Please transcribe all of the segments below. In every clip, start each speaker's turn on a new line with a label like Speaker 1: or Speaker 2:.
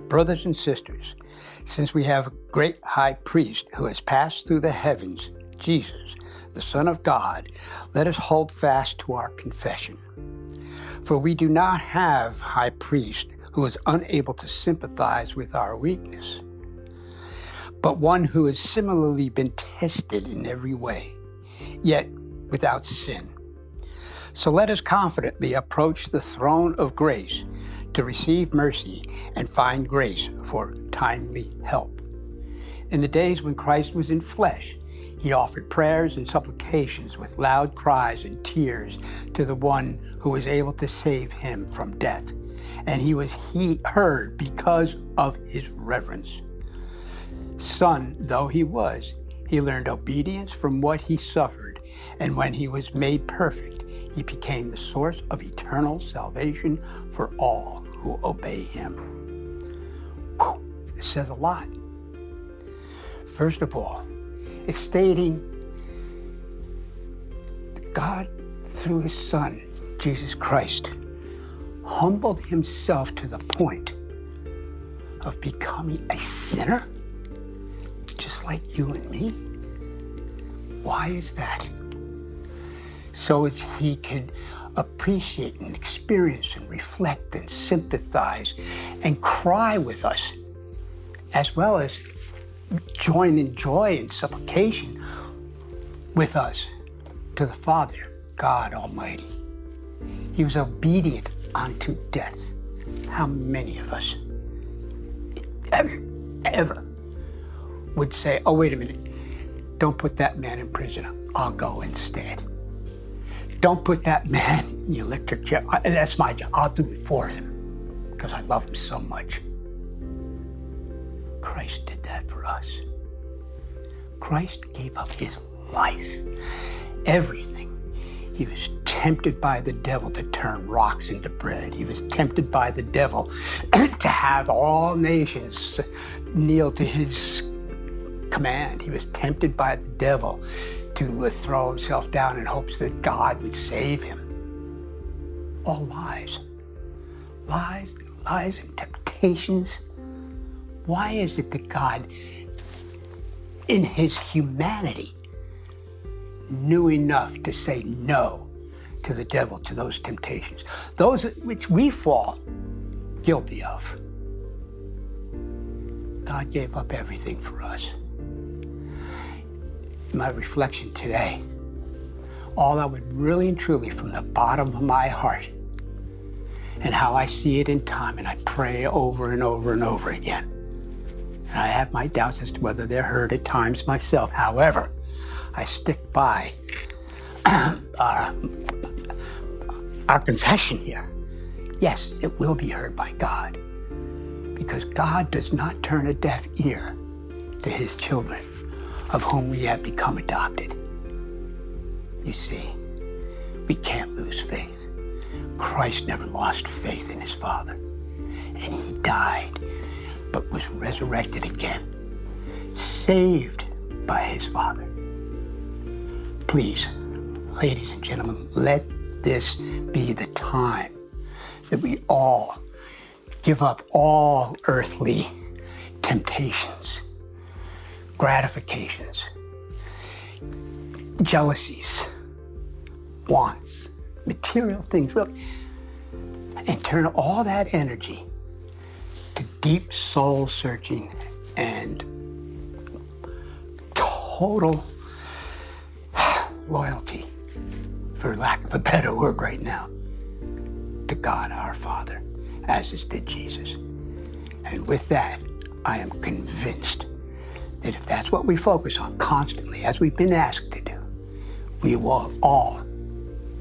Speaker 1: Brothers and sisters, since we have a great high priest who has passed through the heavens, Jesus, the Son of God, let us hold fast to our confession. For we do not have a high priest who is unable to sympathize with our weakness, but one who has similarly been tested in every way, yet without sin. So let us confidently approach the throne of grace to receive mercy and find grace for timely help. In the days when Christ was in flesh, he offered prayers and supplications with loud cries and tears to the one who was able to save him from death. And he was heard because of his reverence. Son though he was, he learned obedience from what he suffered. And when he was made perfect, he became the source of eternal salvation for all who obey him. Whew, it says a lot. First of all, it's stating that God, through his Son, Jesus Christ, humbled himself to the point of becoming a sinner, just like you and me. Why is that? So as he could appreciate and experience and reflect and sympathize and cry with us, as well as join in joy and supplication with us to the Father, God Almighty. He was obedient unto death. How many of us ever would say, oh, wait a minute, don't put that man in prison, I'll go instead. Don't put that man in the electric chair. That's my job. I'll do it for him because I love him so much. Christ did that for us. Christ gave up his life, everything. He was tempted by the devil to turn rocks into bread. He was tempted by the devil to have all nations kneel to his command. He was tempted by the devil to throw himself down in hopes that God would save him. All lies. Lies and temptations. Why is it that God, in his humanity, knew enough to say no to the devil, to those temptations, those which we fall guilty of? God gave up everything for us. My reflection today, all I would really and truly from the bottom of my heart, and how I see it in time, and I pray over and over and over again. And I have my doubts as to whether they're heard at times myself. However, I stick by our confession here. Yes, it will be heard by God, because God does not turn a deaf ear to his children, of whom we have become adopted. You see, we can't lose faith. Christ never lost faith in his Father, and he died, but was resurrected again, saved by his Father. Please, ladies and gentlemen, let this be the time that we all give up all earthly temptations, gratifications, jealousies, wants, material things, and turn all that energy to deep soul searching and total loyalty, for lack of a better word right now, to God our Father, as did Jesus. And with that, I am convinced that if that's what we focus on constantly, as we've been asked to do, we will all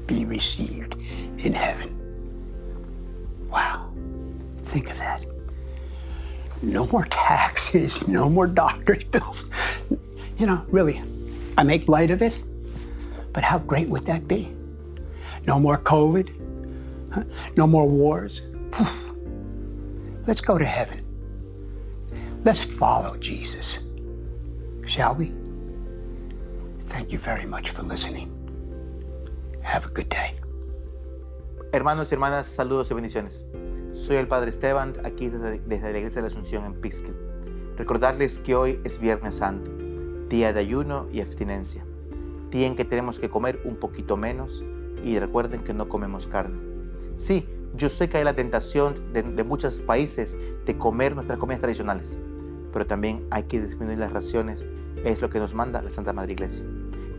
Speaker 1: be received in heaven. Wow, think of that. No more taxes, no more doctor's bills. You know, really, I make light of it, but how great would that be? No more COVID, no more wars. Let's go to heaven. Let's follow Jesus. Shall we? Thank you very much for listening. Have a good day.
Speaker 2: Hermanos y hermanas, saludos y bendiciones. Soy el Padre Esteban, aquí desde la Iglesia de la Asunción en Peekskill. Recordarles que hoy es Viernes Santo, día de ayuno y abstinencia, día en que tenemos que comer un poquito menos y recuerden que no comemos carne. Sí, yo sé que hay la tentación de muchos países de comer nuestras comidas tradicionales, pero también hay que disminuir las raciones, es lo que nos manda la Santa Madre Iglesia.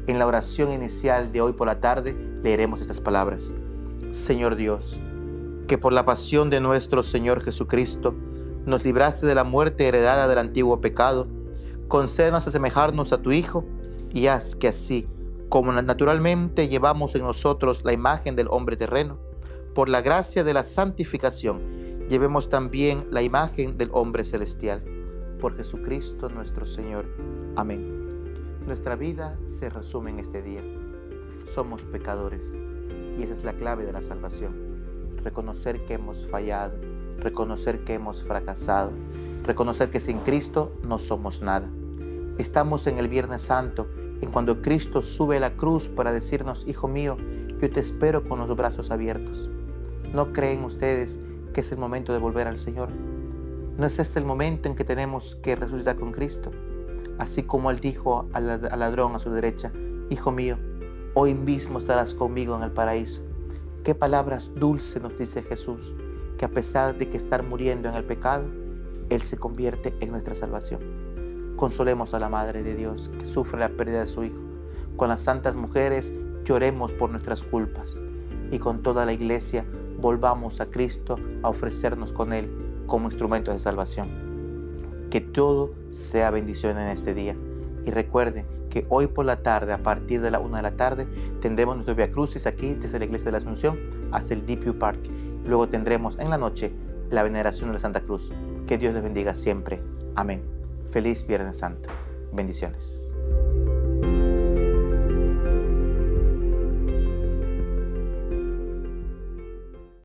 Speaker 2: En la oración inicial de hoy por la tarde leeremos estas palabras. Señor Dios, que por la pasión de nuestro Señor Jesucristo nos libraste de la muerte heredada del antiguo pecado, concédenos asemejarnos a tu Hijo y haz que así, como naturalmente llevamos en nosotros la imagen del hombre terreno, por la gracia de la santificación, llevemos también la imagen del hombre celestial. Por Jesucristo nuestro Señor. Amén. Nuestra vida se resume en este día. Somos pecadores y esa es la clave de la salvación. Reconocer que hemos fallado, reconocer que hemos fracasado, reconocer que sin Cristo no somos nada. Estamos en el Viernes Santo, en cuando Cristo sube a la cruz para decirnos, Hijo mío, yo te espero con los brazos abiertos. ¿No creen ustedes que es el momento de volver al Señor? ¿No es este el momento en que tenemos que resucitar con Cristo? Así como Él dijo al ladrón a su derecha, Hijo mío, hoy mismo estarás conmigo en el paraíso. Qué palabras dulces nos dice Jesús, que a pesar de que estar muriendo en el pecado, Él se convierte en nuestra salvación. Consolemos a la Madre de Dios que sufre la pérdida de su Hijo. Con las santas mujeres lloremos por nuestras culpas y con toda la Iglesia volvamos a Cristo a ofrecernos con Él como instrumento de salvación. Que todo sea bendición en este día. Y recuerden que hoy por la tarde, a partir de la 1 de la tarde, tendremos nuestro Via Crucis aquí desde la Iglesia de la Asunción hasta el Deep Park. Luego tendremos en la noche la veneración de la Santa Cruz. Que Dios les bendiga siempre. Amén. Feliz Viernes Santo. Bendiciones.